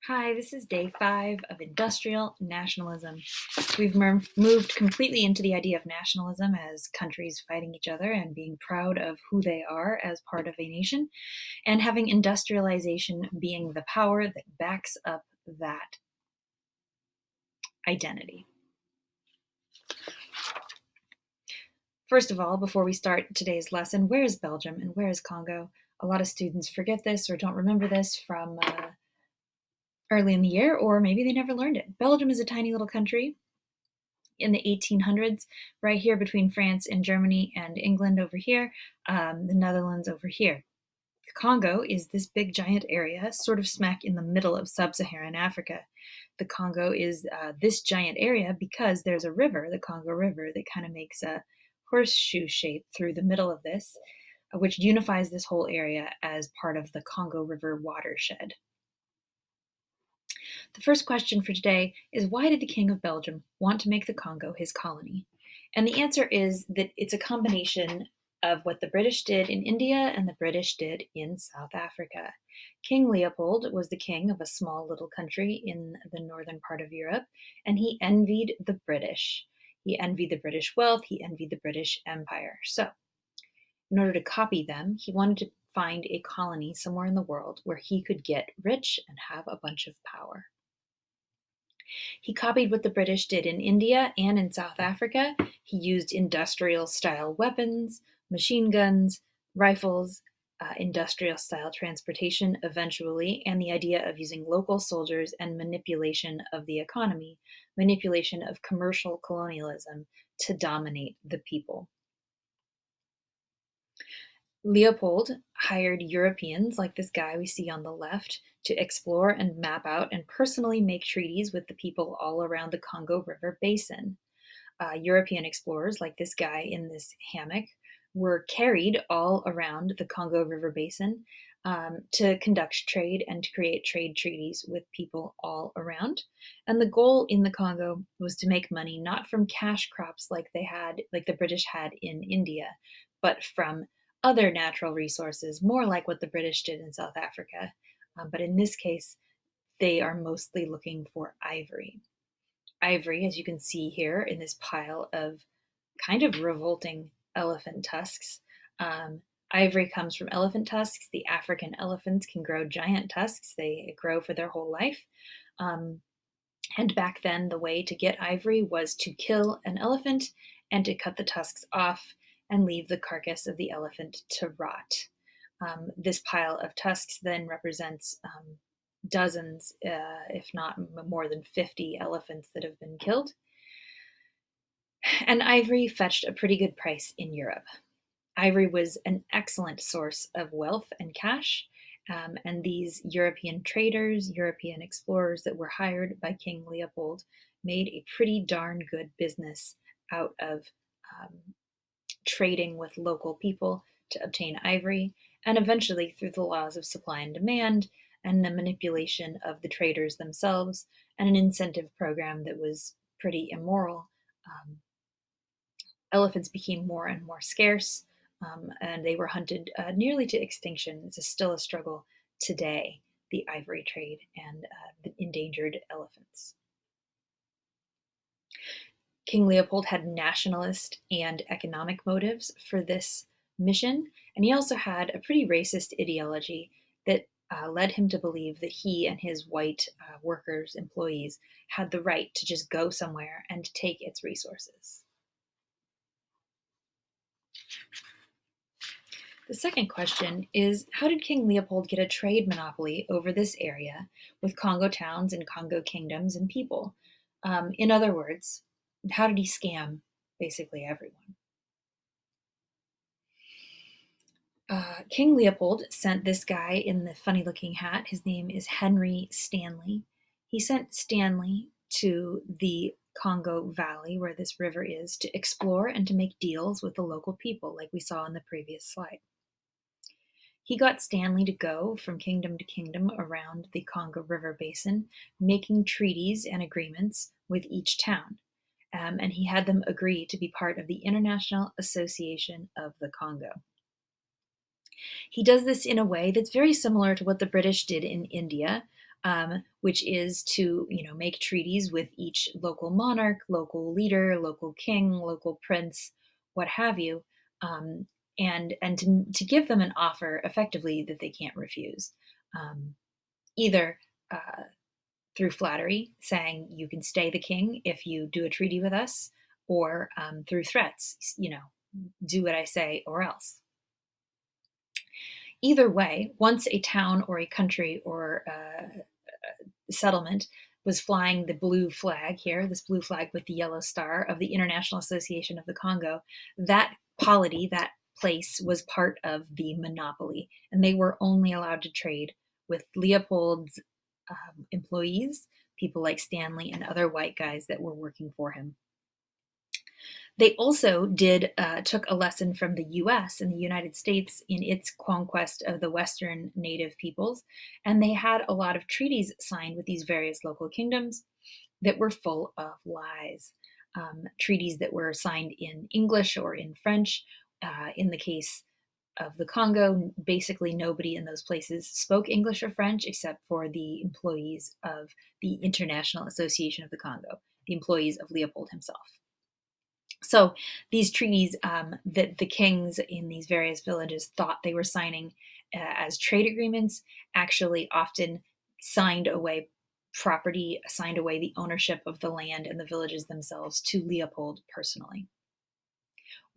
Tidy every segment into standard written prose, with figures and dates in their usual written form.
Hi, this is day 5 of industrial nationalism. We've moved completely into the idea of nationalism as countries fighting each other and being proud of who they are as part of a nation, and having industrialization being the power that backs up that identity. First of all, before we start today's lesson, where is Belgium and where is Congo? A lot of students forget this or don't remember this from early in the year, or maybe they never learned it. Belgium is a tiny little country in the 1800s, right here between France and Germany and England over here, the Netherlands over here. Congo is this big giant area, sort of smack in the middle of sub-Saharan Africa. The Congo is this giant area because there's a river, the Congo River, that kind of makes a horseshoe shape through the middle of this, which unifies this whole area as part of the Congo River watershed. The first question for today is, why did the King of Belgium want to make the Congo his colony? And the answer is that it's a combination of what the British did in India and the British did in South Africa. King Leopold was the king of a small little country in the northern part of Europe, and he envied the British. He envied the British wealth, he envied the British Empire. So, in order to copy them, he wanted to find a colony somewhere in the world where he could get rich and have a bunch of power. He copied what the British did in India and in South Africa. He used industrial-style weapons, machine guns, rifles, industrial-style transportation eventually, and the idea of using local soldiers and manipulation of the economy, manipulation of commercial colonialism to dominate the people. Leopold hired Europeans, like this guy we see on the left, to explore and map out and personally make treaties with the people all around the Congo River basin. European explorers, like this guy in this hammock, were carried all around the Congo River basin to conduct trade and to create trade treaties with people all around. And the goal in the Congo was to make money not from cash crops like the British had in India, but from other natural resources, more like what the British did in South Africa. But in this case, they are mostly looking for ivory. Ivory, as you can see here in this pile of kind of revolting elephant tusks. Ivory comes from elephant tusks. The African elephants can grow giant tusks. They grow for their whole life. And back then, the way to get ivory was to kill an elephant and to cut the tusks off and leave the carcass of the elephant to rot. This pile of tusks then represents dozens, if not more than 50 elephants that have been killed. And ivory fetched a pretty good price in Europe. Ivory was an excellent source of wealth and cash, and these European traders, European explorers that were hired by King Leopold made a pretty darn good business out of trading with local people to obtain ivory, and eventually through the laws of supply and demand and the manipulation of the traders themselves and an incentive program that was pretty immoral, elephants became more and more scarce, and they were hunted nearly to extinction. It's still a struggle today, the ivory trade and the endangered elephants. King Leopold had nationalist and economic motives for this mission, and he also had a pretty racist ideology that led him to believe that he and his white workers, employees, had the right to just go somewhere and take its resources. The second question is, how did King Leopold get a trade monopoly over this area with Congo towns and Congo kingdoms and people? In other words, how did he scam basically everyone? King Leopold sent this guy in the funny looking hat. His name is Henry Stanley. He sent Stanley to the Congo Valley, where this river is, to explore and to make deals with the local people, like we saw in the previous slide. He got Stanley to go from kingdom to kingdom around the Congo River basin, making treaties and agreements with each town. And he had them agree to be part of the International Association of the Congo. He does this in a way that's very similar to what the British did in India. which is to make treaties with each local monarch, local leader, local king, local prince, what have you, um, and to give them an offer effectively that they can't refuse, either uh, through flattery, saying you can stay the king if you do a treaty with us, or through threats, do what I say or else. Either way, once a town or a country or settlement was flying the blue flag here, this blue flag with the yellow star of the International Association of the Congo, that polity, that place was part of the monopoly, and they were only allowed to trade with Leopold's employees, people like Stanley and other white guys that were working for him. They also took a lesson from the US and the United States in its conquest of the Western native peoples, and they had a lot of treaties signed with these various local kingdoms that were full of lies. Treaties that were signed in English or in French. In the case of the Congo, basically nobody in those places spoke English or French except for the employees of the International Association of the Congo, the employees of Leopold himself. So these treaties that the kings in these various villages thought they were signing as trade agreements actually often signed away property, signed away the ownership of the land and the villages themselves to Leopold personally.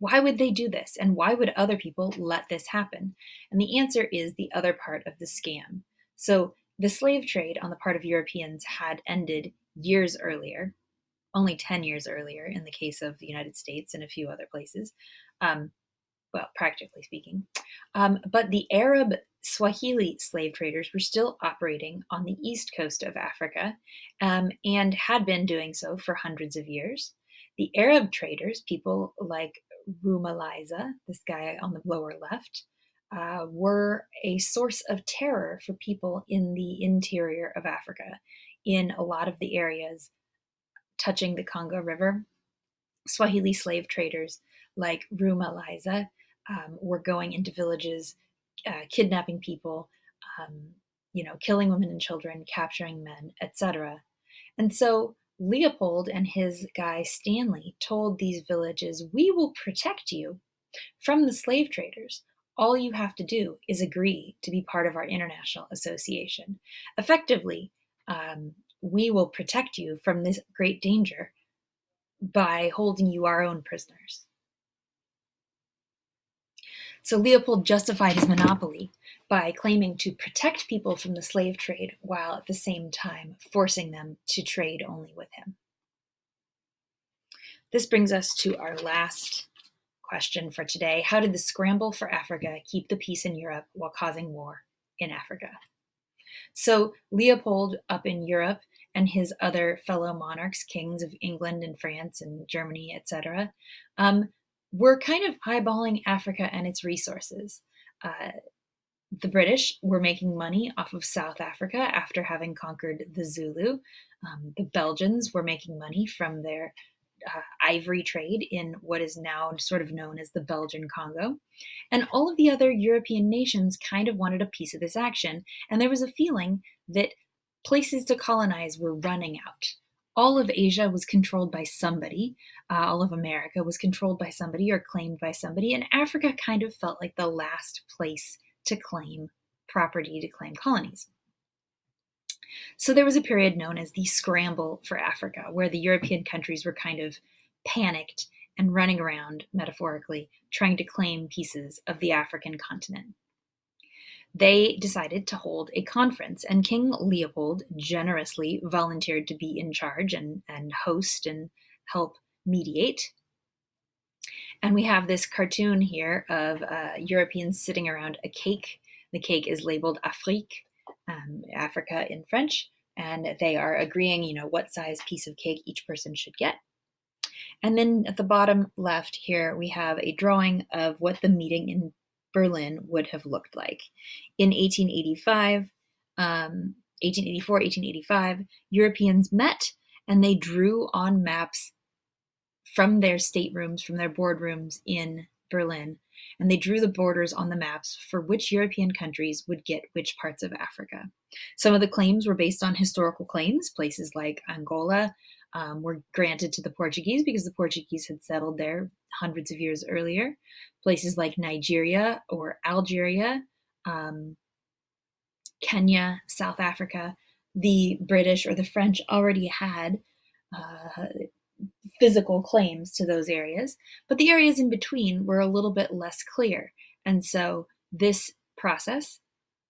Why would they do this? And why would other people let this happen? And the answer is the other part of the scam. So the slave trade on the part of Europeans had ended years earlier, only 10 years earlier in the case of the United States and a few other places, well, practically speaking. But the Arab Swahili slave traders were still operating on the east coast of Africa and had been doing so for hundreds of years. The Arab traders, people like Rumaliza, this guy on the lower left, were a source of terror for people in the interior of Africa, in a lot of the areas touching the Congo River. Swahili slave traders like Rumaliza were going into villages, kidnapping people, killing women and children, capturing men, etc. And so Leopold and his guy Stanley told these villages, "We will protect you from the slave traders. All you have to do is agree to be part of our international association. Effectively, we will protect you from this great danger by holding you our own prisoners." So Leopold justified his monopoly by claiming to protect people from the slave trade while at the same time forcing them to trade only with him. This brings us to our last question for today. How did the scramble for Africa keep the peace in Europe while causing war in Africa? So Leopold up in Europe and his other fellow monarchs, kings of England and France and Germany, etc., were kind of eyeballing Africa and its resources. The British were making money off of South Africa after having conquered the Zulu. The Belgians were making money from their ivory trade in what is now sort of known as the Belgian Congo. And all of the other European nations kind of wanted a piece of this action. And there was a feeling that places to colonize were running out. All of Asia was controlled by somebody. All of America was controlled by somebody or claimed by somebody. And Africa kind of felt like the last place to claim property, to claim colonies. So there was a period known as the Scramble for Africa, where the European countries were kind of panicked and running around, metaphorically, trying to claim pieces of the African continent. They decided to hold a conference, and King Leopold generously volunteered to be in charge and host and help mediate. And we have this cartoon here of Europeans sitting around a cake. The cake is labeled Afrique, Africa in French, and they are agreeing, what size piece of cake each person should get. And then at the bottom left here, we have a drawing of what the meeting in Berlin would have looked like. In 1885, 1884, 1885, Europeans met and they drew on maps from their staterooms, from their boardrooms in Berlin, and they drew the borders on the maps for which European countries would get which parts of Africa. Some of the claims were based on historical claims. Places like Angola were granted to the Portuguese because the Portuguese had settled there hundreds of years earlier. Places like Nigeria or Algeria, um, Kenya, South Africa, the British or the French already had uh, physical claims to those areas, but the areas in between were a little bit less clear. And so this process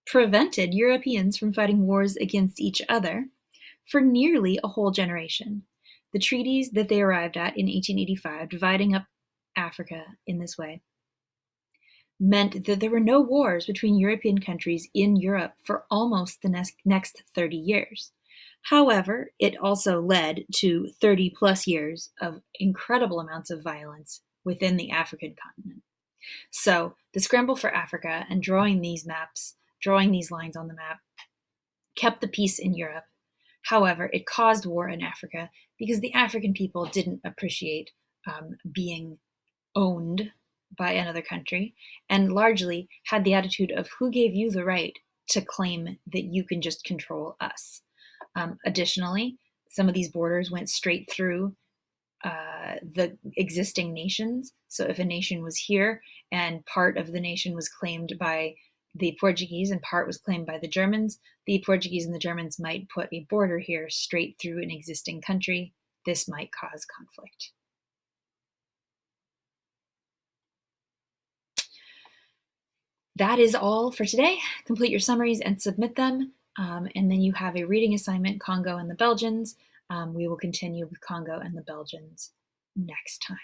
prevented Europeans from fighting wars against each other for nearly a whole generation. The treaties that they arrived at in 1885, dividing up Africa in this way, meant that there were no wars between European countries in Europe for almost the next 30 years. However, it also led to 30 plus years of incredible amounts of violence within the African continent. So, the scramble for Africa and drawing these maps, drawing these lines on the map, kept the peace in Europe. However, it caused war in Africa because the African people didn't appreciate being owned by another country and largely had the attitude of who gave you the right to claim that you can just control us. Additionally, some of these borders went straight through the existing nations. So if a nation was here and part of the nation was claimed by the Portuguese and part was claimed by the Germans, the Portuguese and the Germans might put a border here straight through an existing country. This might cause conflict. That is all for today. Complete your summaries and submit them. And then you have a reading assignment, Congo and the Belgians. We will continue with Congo and the Belgians next time.